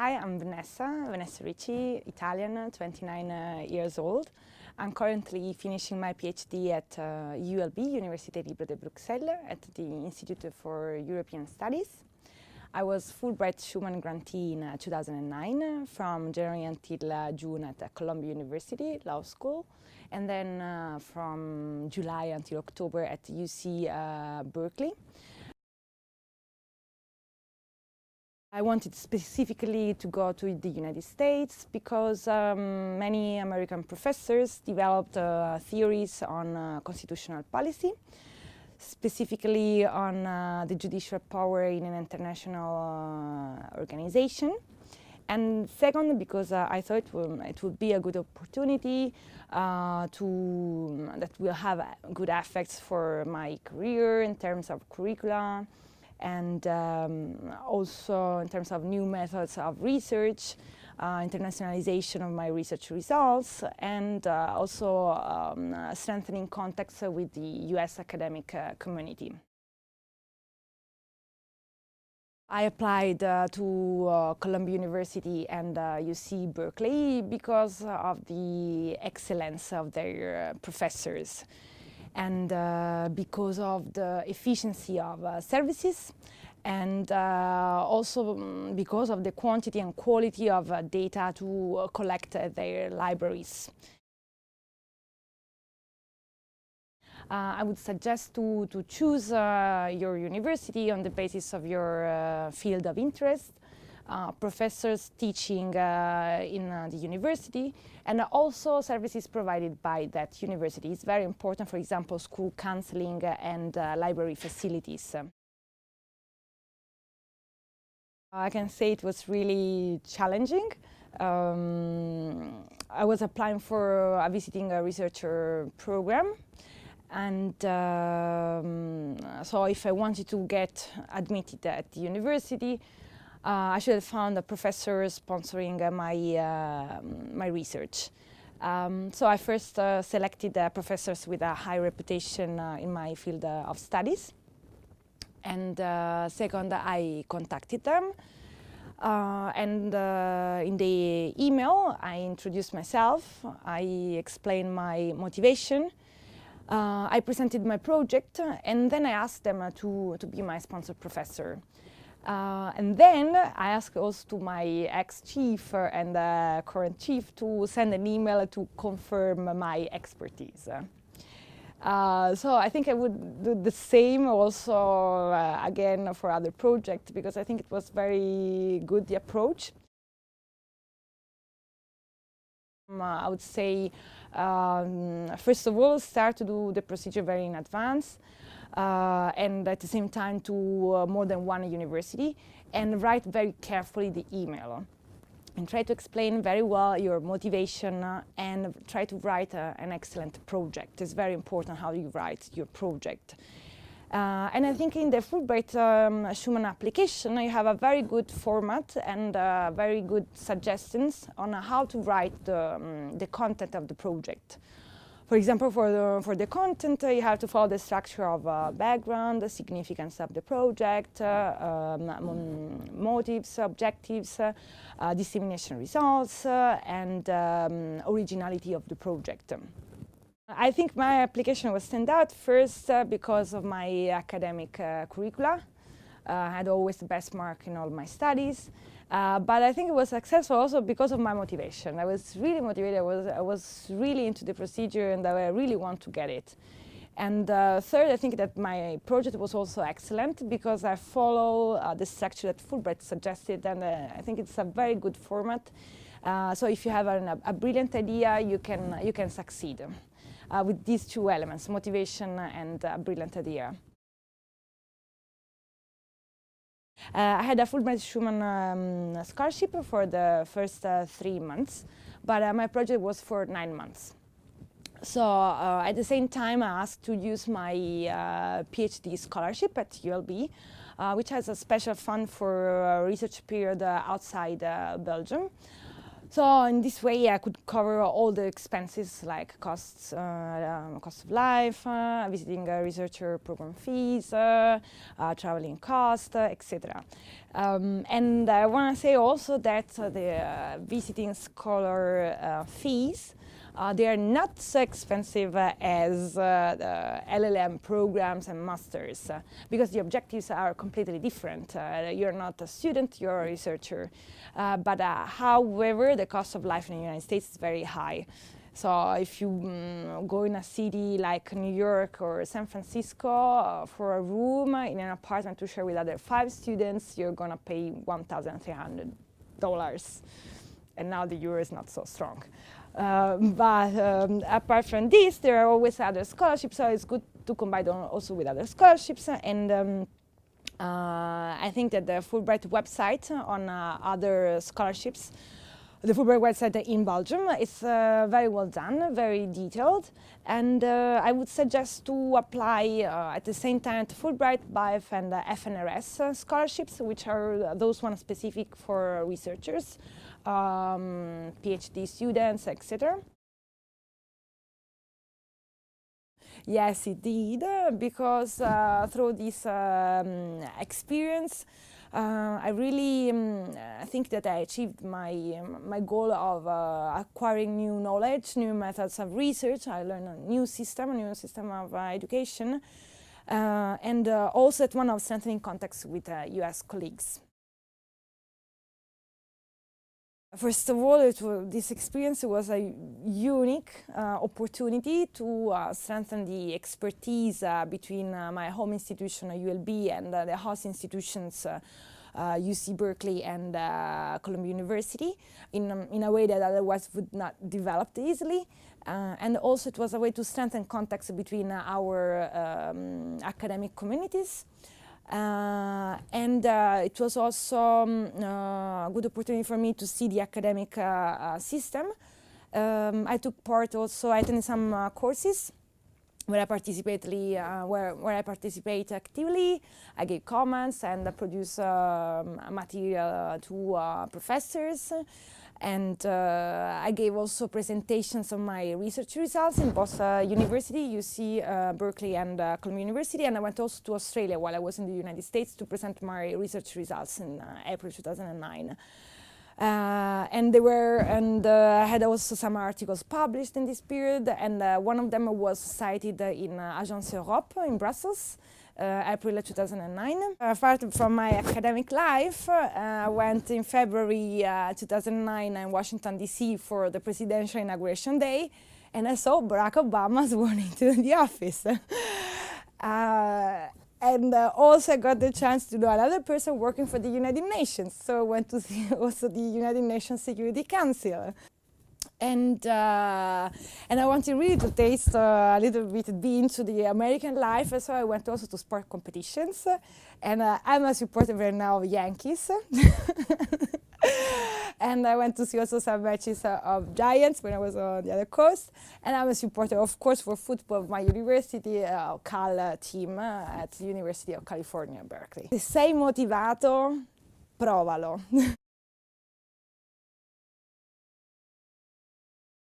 Hi, I'm Vanessa Ricci, Italian, 29 years old. I'm currently finishing my PhD at ULB, Université Libre de Bruxelles, at the Institute for European Studies. I was Fulbright-Schuman Grantee in 2009, from January until June at Columbia University Law School, and then from July until October at UC Berkeley. I wanted specifically to go to the United States because many American professors developed theories on constitutional policy, specifically on the judicial power in an international organization. And second, because I thought it would be a good opportunity that will have good effects for my career in terms of curricula, and also in terms of new methods of research, internationalization of my research results, and also strengthening contacts with the US academic community. I applied to Columbia University and UC Berkeley because of the excellence of their professors, and because of the efficiency of services, and also because of the quantity and quality of data to collect at their libraries. I would suggest to choose your university on the basis of your field of interest, professors teaching in the university, and also services provided by that university. It's very important, for example, school counseling and library facilities. I can say it was really challenging. I was applying for visiting a researcher program, and so if I wanted to get admitted at the university, I should have found a professor sponsoring my research. So I first selected professors with a high reputation in my field of studies. And second, I contacted them. And in the email, I introduced myself. I explained my motivation. I presented my project, and then I asked them to be my sponsor professor. And then I asked also to my ex-chief and current chief to send an email to confirm my expertise. So I think I would do the same also again for other projects, because I think it was very good, the approach. I would say, first of all, start to do the procedure very in advance, and at the same time to more than one university, and write very carefully the email. And try to explain very well your motivation and try to write an excellent project. It's very important how you write your project. And I think in the Fulbright-Schuman application, you have a very good format and very good suggestions on how to write the content of the project. For example, for the content, you have to follow the structure of background, the significance of the project, motives, objectives, dissemination results, and originality of the project. I think my application was stand out first because of my academic curricula. I had always the best mark in all my studies. But I think it was successful also because of my motivation. I was really motivated, I was really into the procedure, and I really want to get it. And third, I think that my project was also excellent because I follow the structure that Fulbright suggested, and I think it's a very good format. So if you have a brilliant idea, you can succeed with these two elements, motivation and a brilliant idea. I had a Fulbright-Schuman scholarship for the first 3 months, but my project was for 9 months. So at the same time, I asked to use my PhD scholarship at ULB, which has a special fund for a research period outside Belgium. So in this way, I could cover all the expenses like cost of life, visiting researcher program fees, traveling cost, etc. And I want to say also that the visiting scholar fees, they are not so expensive as the LLM programs and masters because the objectives are completely different. You're not a student, you're a researcher. But however, the cost of life in the United States is very high. So if you go in a city like New York or San Francisco for a room in an apartment to share with other 5 students, you're going to pay $1,300. And now the euro is not so strong. But apart from this, there are always other scholarships, so it's good to combine also with other scholarships. And I think that the Fulbright website on other scholarships, the Fulbright website in Belgium, is very well done, very detailed. And I would suggest to apply at the same time to Fulbright, BIF, and FNRS scholarships, which are those ones specific for researchers. PhD students, etc. Yes, it did, because through this experience, I really think that I achieved my goal of acquiring new knowledge, new methods of research. I learned a new system of education, and also at one of strengthening contacts with US colleagues. First of all, this experience was a unique opportunity to strengthen the expertise between my home institution, ULB, and the host institutions, UC Berkeley and Columbia University, in a way that otherwise would not develop easily. And also it was a way to strengthen contacts between our academic communities. And it was also a good opportunity for me to see the academic system. I took part also, I attended some courses where I participate actively. I gave comments and produce material to professors. And I gave also presentations of my research results in both university, UC Berkeley and Columbia University, and I went also to Australia while I was in the United States to present my research results in April 2009. And I had also some articles published in this period, and one of them was cited in Agence Europe in Brussels. April 2009. Apart from my academic life, I went in February 2009 in Washington, D.C. for the presidential inauguration day, and I saw Barack Obama sworn into the office. And also I got the chance to know another person working for the United Nations, so I went to see also the United Nations Security Council. And I wanted really to taste a little bit, be into the American life, so I went also to sport competitions. And I'm a supporter right now of Yankees. And I went to see also some matches of Giants when I was on the other coast. And I'm a supporter, of course, for football of my university, Cal team at the University of California, Berkeley. Se sei motivato, provalo.